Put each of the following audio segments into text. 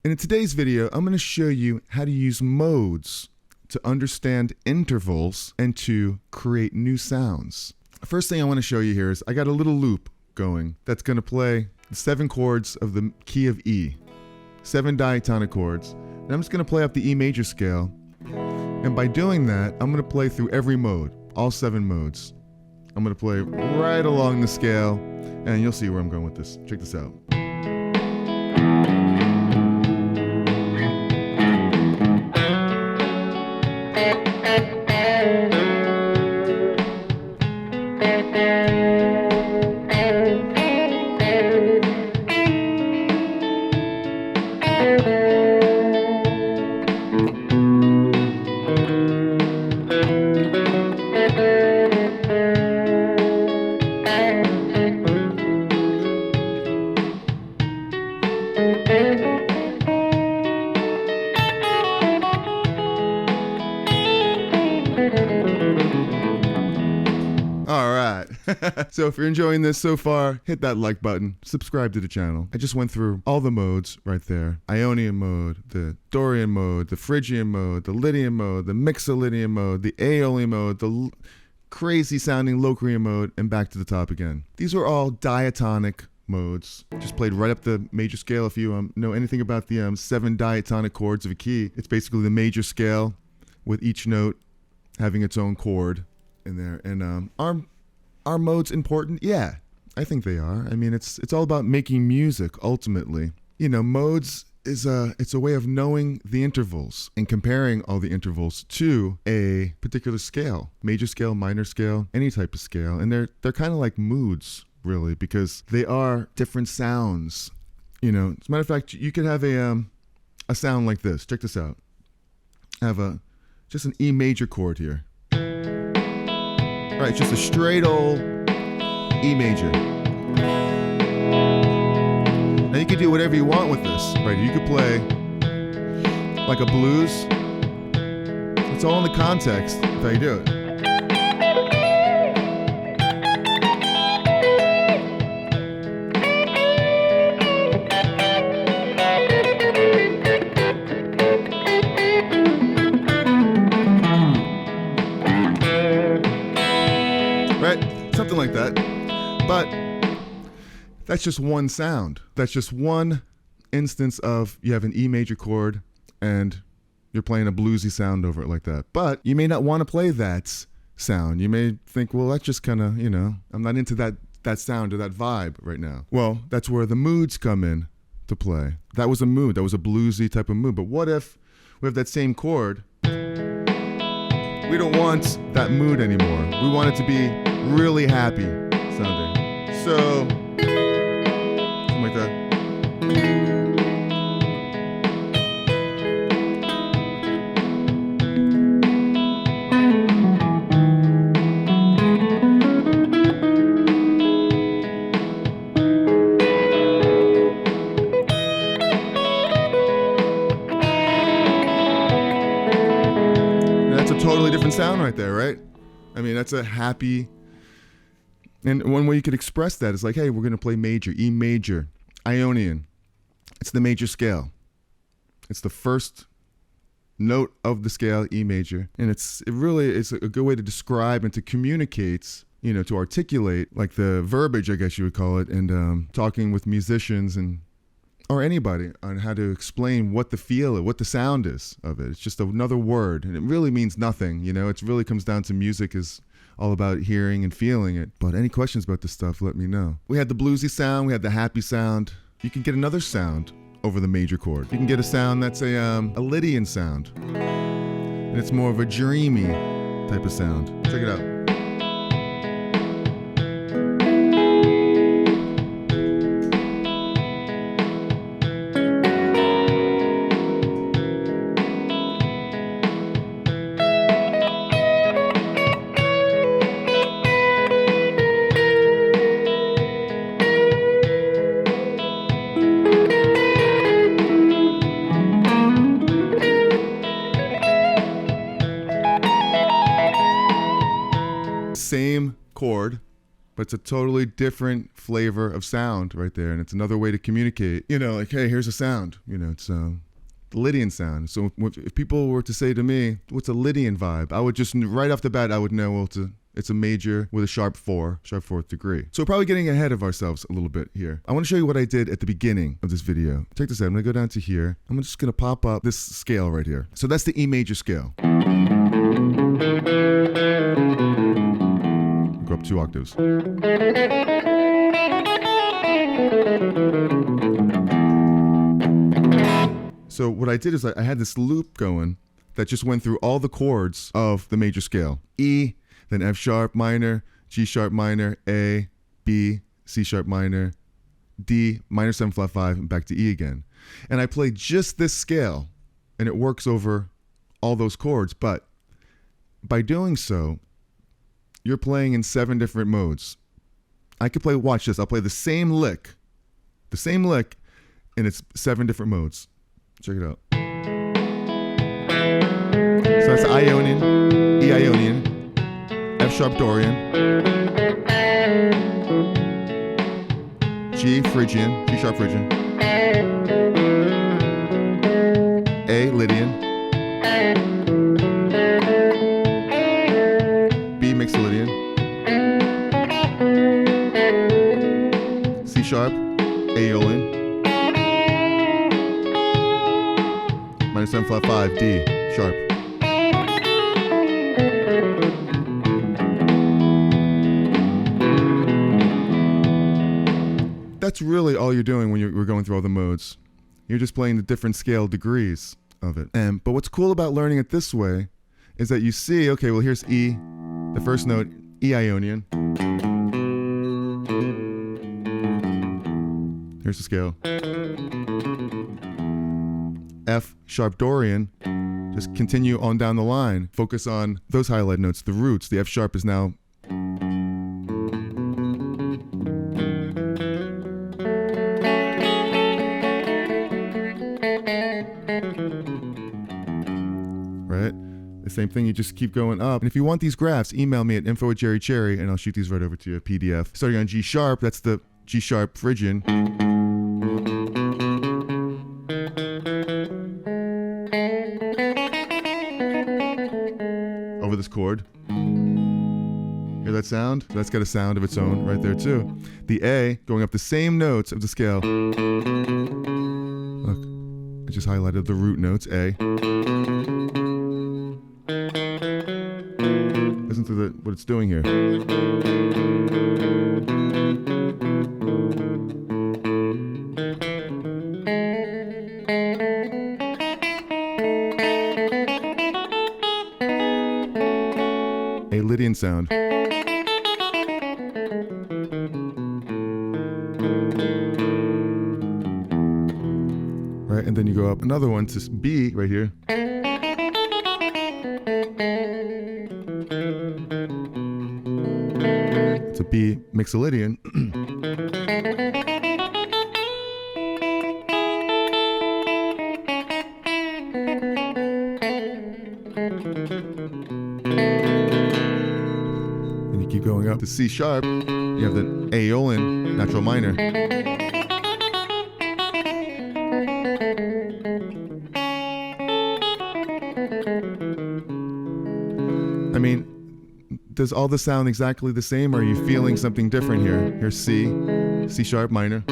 And in today's video, I'm going to show you how to use modes to understand intervals and to create new sounds. First thing I want to show you here is I got a little loop going that's going to play the 7 chords of the key of E. 7 diatonic chords. And I'm just going to play up the E major scale. And by doing that, I'm going to play through every mode, all 7 modes. I'm going to play right along the scale, and you'll see where I'm going with this. Check this out. Alright, so if you're enjoying this so far, hit that like button, subscribe to the channel. I just went through all the modes right there. Ionian Mode, the Dorian Mode, the Phrygian Mode, the Lydian Mode, the Mixolydian Mode, the Aeolian Mode, the crazy sounding locrian Mode, and back to the top again. These are all diatonic modes, just played right up the major scale. If you know anything about the 7 diatonic chords of a key, it's basically the major scale with each note having its own chord in there. And are modes important? Yeah, I think they are. I mean, it's all about making music ultimately. You know, modes is it's a way of knowing the intervals and comparing all the intervals to a particular scale, major scale, minor scale, any type of scale. And they're kind of like moods, really, because they are different sounds. You know, as a matter of fact, you could have a sound like this. Check this out. I have just an E major chord here. Right, it's just a straight old E major. Now you can do whatever you want with this. Right, you could play like a blues. It's all in the context of how you do it. Right? Something like that. But that's just one sound. That's just one instance of you have an E major chord and you're playing a bluesy sound over it like that. But you may not want to play that sound. You may think, well, that's just kind of, you know, I'm not into that sound or that vibe right now. Well, that's where the moods come in to play. That was a mood. That was a bluesy type of mood. But what if we have that same chord? We don't want that mood anymore. We want it to be really happy sounding. So, something like that. That's a totally different sound right there, right? I mean, that's a happy. And one way you could express that is like, hey, we're going to play major, E major, Ionian. It's the major scale. It's the first note of the scale, E major. And it really is a good way to describe and to communicate, you know, to articulate like the verbiage, I guess you would call it, and talking with musicians and or anybody on how to explain what the sound is of it. It's just another word, and it really means nothing. You know, it really comes down to music is all about hearing and feeling it. But any questions about this stuff, let me know. We had the bluesy sound, we had the happy sound. You can get another sound over the major chord. You can get a sound that's a Lydian sound. And it's more of a dreamy type of sound. Check it out. But it's a totally different flavor of sound right there. And it's another way to communicate. You know, like, hey, here's a sound. You know, it's the Lydian sound. So if people were to say to me, what's a Lydian vibe? I would just, right off the bat, I would know, well, it's a major with a sharp fourth degree. So we're probably getting ahead of ourselves a little bit here. I want to show you what I did at the beginning of this video. Check this out. I'm going to go down to here. I'm just going to pop up this scale right here. So that's the E major scale. Go up 2 octaves. So what I did is I had this loop going that just went through all the chords of the major scale. E, then F sharp minor, G sharp minor, A, B, C sharp minor, D, minor 7 flat 5, and back to E again. And I played just this scale, and it works over all those chords. But by doing so, you're playing in 7 different modes. I could play, watch this, I'll play the same lick, and it's 7 different modes. Check it out. So that's Ionian, E Ionian, F sharp dorian, G phrygian, G sharp phrygian, A Lydian, B Mixolydian, C sharp, Aeolian, minor 7 flat 5, D sharp. That's really all you're doing when we're going through all the modes. You're just playing the different scale degrees of it. But what's cool about learning it this way is that you see, okay, well, here's E, the first note, E Ionian. Here's the scale. F sharp dorian. Just continue on down the line. Focus on those highlight notes, the roots. The F sharp is now right? The same thing, you just keep going up. And if you want these graphs, email me at info@jerrycherry and I'll shoot these right over to you, PDF. Starting on G sharp, that's the G sharp phrygian. Over this chord. Hear that sound? That's got a sound of its own right there too. The A, going up the same notes of the scale. Look, I just highlighted the root notes, A. Listen to what it's doing here. A Lydian sound. Right, and then you go up another one to B right here. It's a B Mixolydian. And you keep going up to C sharp. You have the Aeolian natural minor. I mean, does all this sound exactly the same, or are you feeling something different here? Here's C, C sharp minor.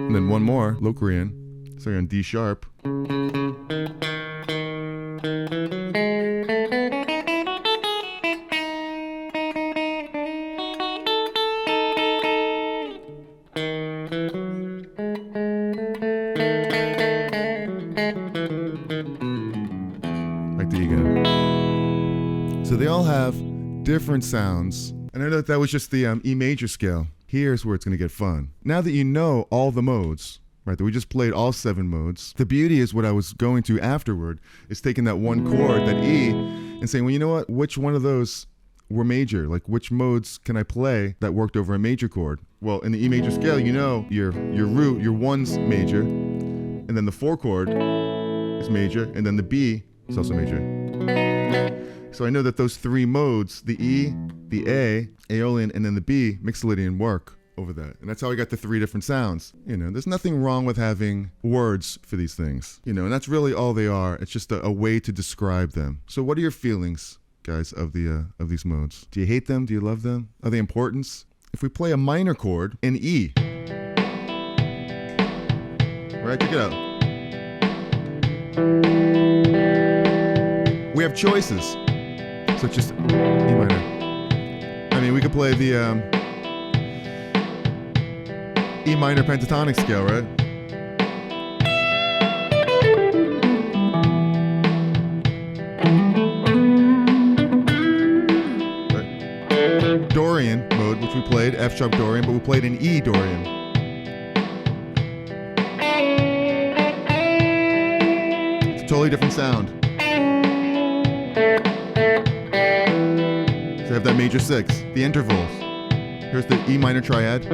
And then one more, locrian. So you're on D sharp. Back to E again. So they all have different sounds. And I know that was just the E major scale. Here's where it's going to get fun. Now that you know all the modes, right, that we just played all 7 modes, the beauty is what I was going to afterward is taking that one chord, that E, and saying, well, you know what, which one of those were major. Like, which modes can I play that worked over a major chord? Well, in the E major scale, you know your root, your 1's major, and then the 4 chord is major, and then the B is also major. So I know that those 3 modes, the E, the A, Aeolian, and then the B, Mixolydian, work over that. And that's how I got the 3 different sounds. You know, there's nothing wrong with having words for these things. You know, and that's really all they are. It's just a way to describe them. So what are your feelings, guys, of these modes? Do you hate them? Do you love them? Are they important? If we play a minor chord in E, right, check it out. We have choices. So it's just E minor. I mean, we could play the E minor pentatonic scale, right? Dorian mode, which we played, F sharp Dorian, but we played in E Dorian. It's a totally different sound. So I have that major 6, the intervals. Here's the E minor triad.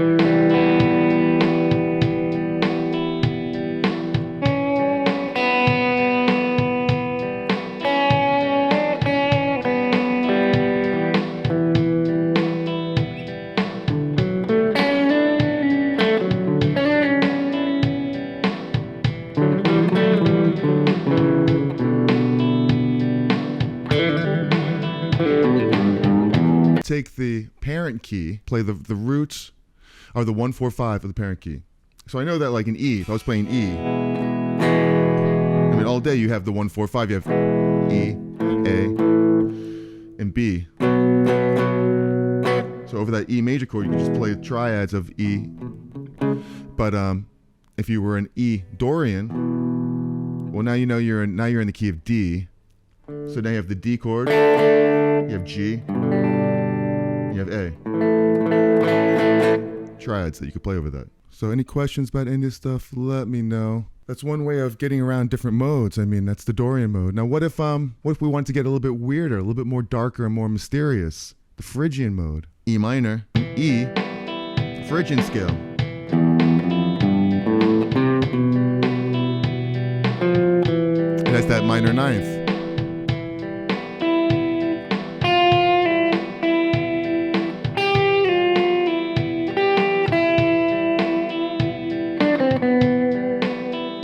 Take the parent key, play the roots, or the 1, 4, 5 of the parent key. So I know that, like in E, if I was playing E, I mean, all day you have the 1, 4, 5. You have E, A, and B. So over that E major chord, you can just play triads of E. But if you were an E Dorian, well, now you know you're in the key of D. So now you have the D chord, you have G, you have A. Triads that you could play over that. So any questions about any of this stuff, let me know. That's one way of getting around different modes. I mean, that's the Dorian mode. Now what if we want to get a little bit weirder, a little bit more darker and more mysterious? The Phrygian mode. E minor, E, Phrygian scale. It has that minor 9th.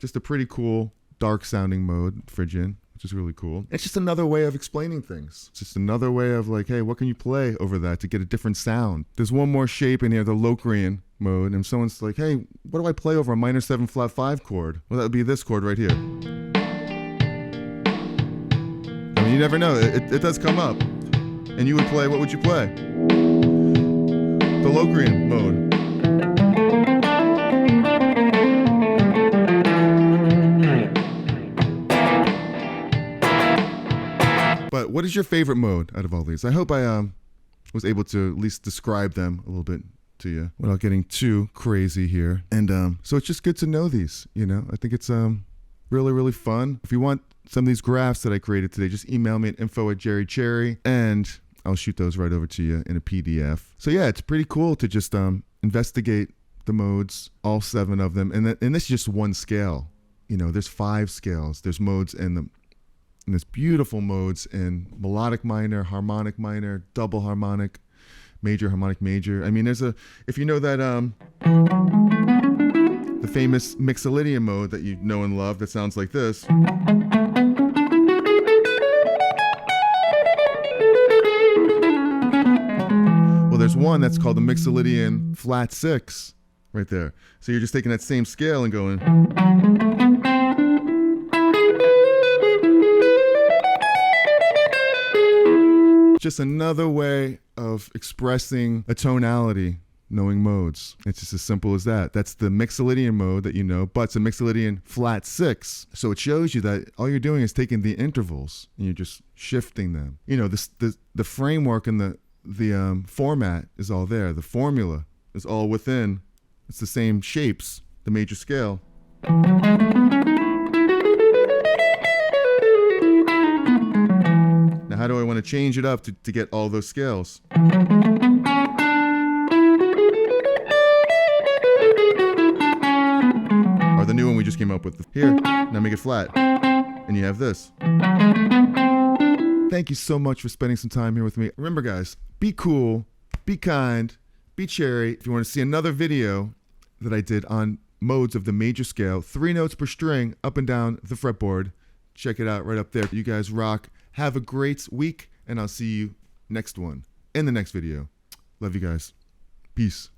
Just a pretty cool, dark sounding mode, Phrygian, which is really cool. It's just another way of explaining things. It's just another way of like, hey, what can you play over that to get a different sound? There's one more shape in here, the locrian mode, and someone's like, hey, what do I play over a minor 7 flat 5 chord? Well, that would be this chord right here. I mean, you never know. It does come up. And you would play, what would you play? The locrian mode. But what is your favorite mode out of all these? I hope I was able to at least describe them a little bit to you without getting too crazy here. And so it's just good to know these, you know. I think it's really, really fun. If you want some of these graphs that I created today, just email me at info@jerrycherry, and I'll shoot those right over to you in a PDF. So yeah, it's pretty cool to just investigate the modes, all 7 of them. And this is just one scale. You know, there's 5 scales. There's modes and there's beautiful modes in melodic minor, harmonic minor, double harmonic, major harmonic major. I mean, if you know that the famous Mixolydian mode that you know and love that sounds like this. Well, there's one that's called the Mixolydian flat 6 right there. So you're just taking that same scale and going. Just another way of expressing a tonality, knowing modes. It's just as simple as that. That's the Mixolydian mode that you know, but it's a Mixolydian flat 6. So it shows you that all you're doing is taking the intervals and you're just shifting them. You know, the framework and the format is all there. The formula is all within. It's the same shapes, the major scale. Now, how do I want to to change it up to get all those scales. Or the new one we just came up with. Here, now make it flat. And you have this. Thank you so much for spending some time here with me. Remember guys, be cool, be kind, be cherry. If you want to see another video that I did on modes of the major scale, 3 notes per string up and down the fretboard, check it out right up there. You guys rock. Have a great week, and I'll see you next one in the next video. Love you guys. Peace.